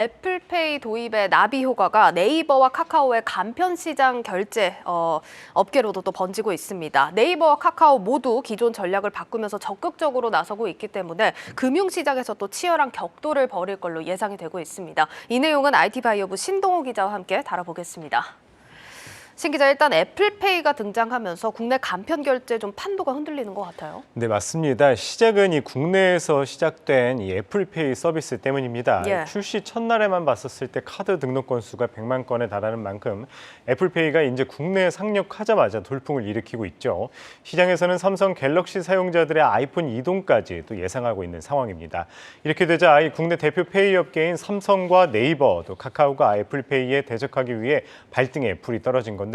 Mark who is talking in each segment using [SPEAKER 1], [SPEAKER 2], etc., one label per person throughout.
[SPEAKER 1] 애플페이 도입의 나비 효과가 네이버와 카카오의 간편 시장 결제 업계로도 또 번지고 있습니다. 네이버와 카카오 모두 기존 전략을 바꾸면서 적극적으로 나서고 있기 때문에 금융시장에서 또 치열한 격돌을 벌일 걸로 예상이 되고 있습니다. 이 내용은 IT바이오부 신동호 기자와 함께 다뤄보겠습니다. 신 기자, 일단 애플페이가 등장하면서 국내 간편 결제 좀 판도가 흔들리는 것 같아요.
[SPEAKER 2] 네, 맞습니다. 시작은 이 국내에서 시작된 이 애플페이 서비스 때문입니다.
[SPEAKER 1] 예.
[SPEAKER 2] 출시 첫날에만 봤었을 때 카드 등록 건수가 100만 건에 달하는 만큼 애플페이가 이제 국내에 상륙하자마자 돌풍을 일으키고 있죠. 시장에서는 삼성 갤럭시 사용자들의 아이폰 이동까지 또 예상하고 있는 상황입니다. 이렇게 되자 이 국내 대표 페이 업계인 삼성과 네이버, 또 카카오가 애플페이에 대적하기 위해 발등에 불이 떨어진 건데요.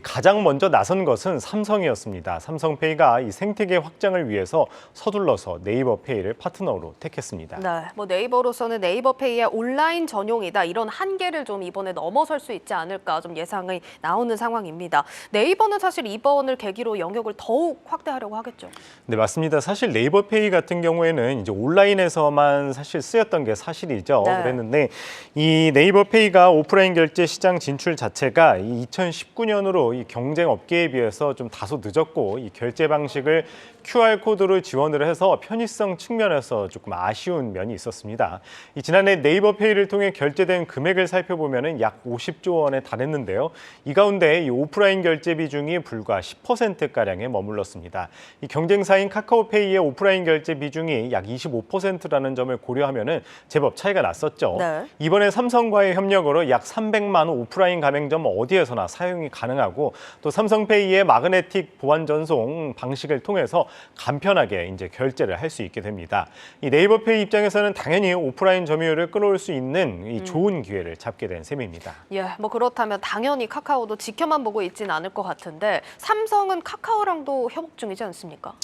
[SPEAKER 2] 가장 먼저 나선 것은 삼성이었습니다. 삼성페이가 이 생태계 확장을 위해서 서둘러서 네이버페이를 파트너로 택했습니다.
[SPEAKER 1] 네, 네이버로서는 네이버페이의 온라인 전용이다, 이런 한계를 좀 이번에 넘어설 수 있지 않을까 좀 예상이 나오는 상황입니다. 네이버는 사실 이번을 계기로 영역을 더욱 확대하려고 하겠죠.
[SPEAKER 2] 네, 맞습니다. 사실 네이버페이 같은 경우에는 이제 온라인에서만 사실 쓰였던 게 사실이죠.
[SPEAKER 1] 네.
[SPEAKER 2] 그랬는데 이 네이버페이가 오프라인 결제 시장 진출 자체가 2019년으로 이 경쟁 업계에 비해서 좀 다소 늦었고, 이 결제 방식을 QR코드로 지원을 해서 편의성 측면에서 조금 아쉬운 면이 있었습니다. 이 지난해 네이버페이를 통해 결제된 금액을 살펴보면 약 50조 원에 달했는데요. 이 가운데 이 오프라인 결제 비중이 불과 10%가량에 머물렀습니다. 이 경쟁사인 카카오페이의 오프라인 결제 비중이 약 25%라는 점을 고려하면 제법 차이가 났었죠.
[SPEAKER 1] 네.
[SPEAKER 2] 이번에 삼성과의 협력으로 약 300만 오프라인 가맹점 어디에서나 사용이 가능하고, 또 삼성페이의 마그네틱 보안 전송 방식을 통해서 간편하게 이제 결제를 할 수 있게 됩니다. 이 네이버페이 입장에서는 당연히 오프라인 점유율을 끌어올 수 있는 이 좋은 기회를 잡게 된 셈입니다.
[SPEAKER 1] 예, 그렇다면 당연히 카카오도 지켜만 보고 있지는 않을 것 같은데, 삼성은 카카오랑도 협업 중이지 않습니까?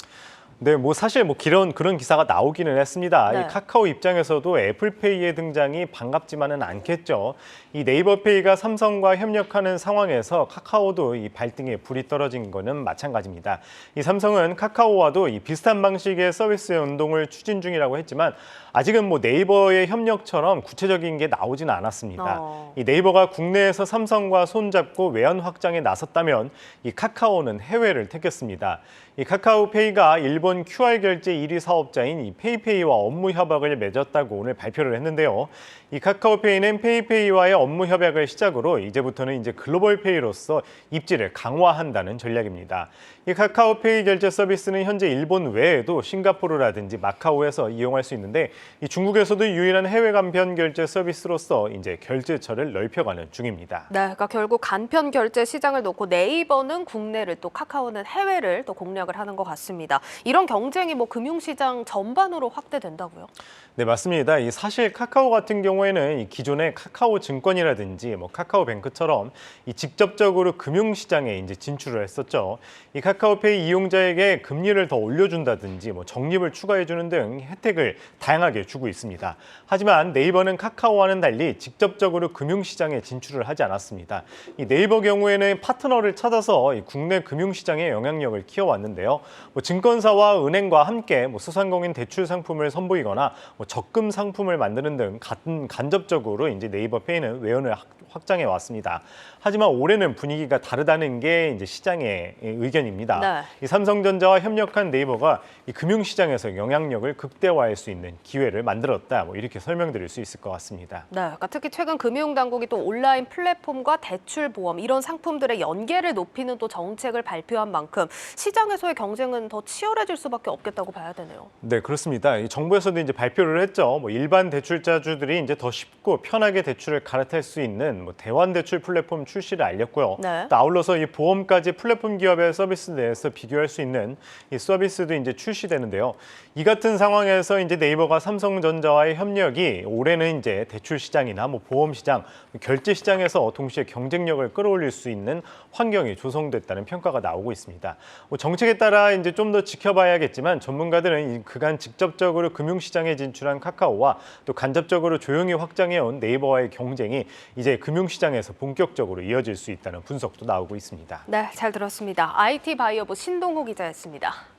[SPEAKER 2] 네, 사실 그런 기사가 나오기는 했습니다.
[SPEAKER 1] 네.
[SPEAKER 2] 이 카카오 입장에서도 애플페이의 등장이 반갑지만은 않겠죠. 이 네이버페이가 삼성과 협력하는 상황에서 카카오도 이 발등에 불이 떨어진 거는 마찬가지입니다. 이 삼성은 카카오와도 이 비슷한 방식의 서비스 연동을 추진 중이라고 했지만 아직은 네이버의 협력처럼 구체적인 게 나오지는 않았습니다. 이 네이버가 국내에서 삼성과 손잡고 외연 확장에 나섰다면 이 카카오는 해외를 택했습니다. 이 카카오페이가 일본 QR 결제 1위 사업자인 이 페이페이와 업무 협약을 맺었다고 오늘 발표를 했는데요. 이 카카오페이는 페이페이와의 업무 협약을 시작으로 이제부터는 글로벌 페이로서 입지를 강화한다는 전략입니다. 이 카카오페이 결제 서비스는 현재 일본 외에도 싱가포르라든지 마카오에서 이용할 수 있는데, 이 중국에서도 유일한 해외 간편 결제 서비스로서 이제 결제처를 넓혀가는 중입니다.
[SPEAKER 1] 네, 그러니까 결국 간편 결제 시장을 놓고 네이버는 국내를, 또 카카오는 해외를 또 공략을 하는 것 같습니다. 이런 경쟁이 금융시장 전반으로 확대된다고요?
[SPEAKER 2] 네, 맞습니다. 사실 카카오 같은 경우에는 이 기존의 카카오 증권이라든지 카카오뱅크처럼 직접적으로 금융시장에 이제 진출을 했었죠. 이 카카오페이 이용자에게 금리를 더 올려준다든지 적립을 추가해주는 등 혜택을 다양하게 주고 있습니다. 하지만 네이버는 카카오와는 달리 직접적으로 금융시장에 진출을 하지 않았습니다. 이 네이버 경우에는 파트너를 찾아서 국내 금융시장의 영향력을 키워왔는데요. 증권사와 은행과 함께 소상공인 대출 상품을 선보이거나 적금 상품을 만드는 등 간접적으로 이제 네이버페이는 외연을 확장해 왔습니다. 하지만 올해는 분위기가 다르다는 게 이제 시장의 의견입니다.
[SPEAKER 1] 네.
[SPEAKER 2] 이 삼성전자와 협력한 네이버가 이 금융시장에서 영향력을 극대화할 수 있는 기회를 만들었다. 이렇게 설명드릴 수 있을 것 같습니다.
[SPEAKER 1] 네, 그러니까 특히 최근 금융당국이 또 온라인 플랫폼과 대출 보험, 이런 상품들의 연계를 높이는 또 정책을 발표한 만큼 시장에서의 경쟁은 더 치열해질 수밖에 없겠다고 봐야 되네요.
[SPEAKER 2] 네, 그렇습니다. 이 정부에서도 이제 발표를 했죠. 일반 대출자주들이 이제 더 쉽고 편하게 대출을 갈아탈 수 있는 대환 대출 플랫폼 출시를 알렸고요.
[SPEAKER 1] 네.
[SPEAKER 2] 또 아울러서 이 보험까지 플랫폼 기업의 서비스 내에서 비교할 수 있는 이 서비스도 이제 출시되는데요. 이 같은 상황에서 이제 네이버가 삼성전자와의 협력이 올해는 이제 대출 시장이나 보험 시장, 결제 시장에서 동시에 경쟁력을 끌어올릴 수 있는 환경이 조성됐다는 평가가 나오고 있습니다. 정책에 따라 이제 좀 더 지켜봐야겠지만 전문가들은 그간 직접적으로 금융시장에 진출한 카카오와 또 간접적으로 조용히 확장해온 네이버와의 경쟁이 이제 금융시장에서 본격적으로 이어질 수 있다는 분석도 나오고 있습니다.
[SPEAKER 1] 네, 잘 들었습니다. IT바이오부 신동호 기자였습니다.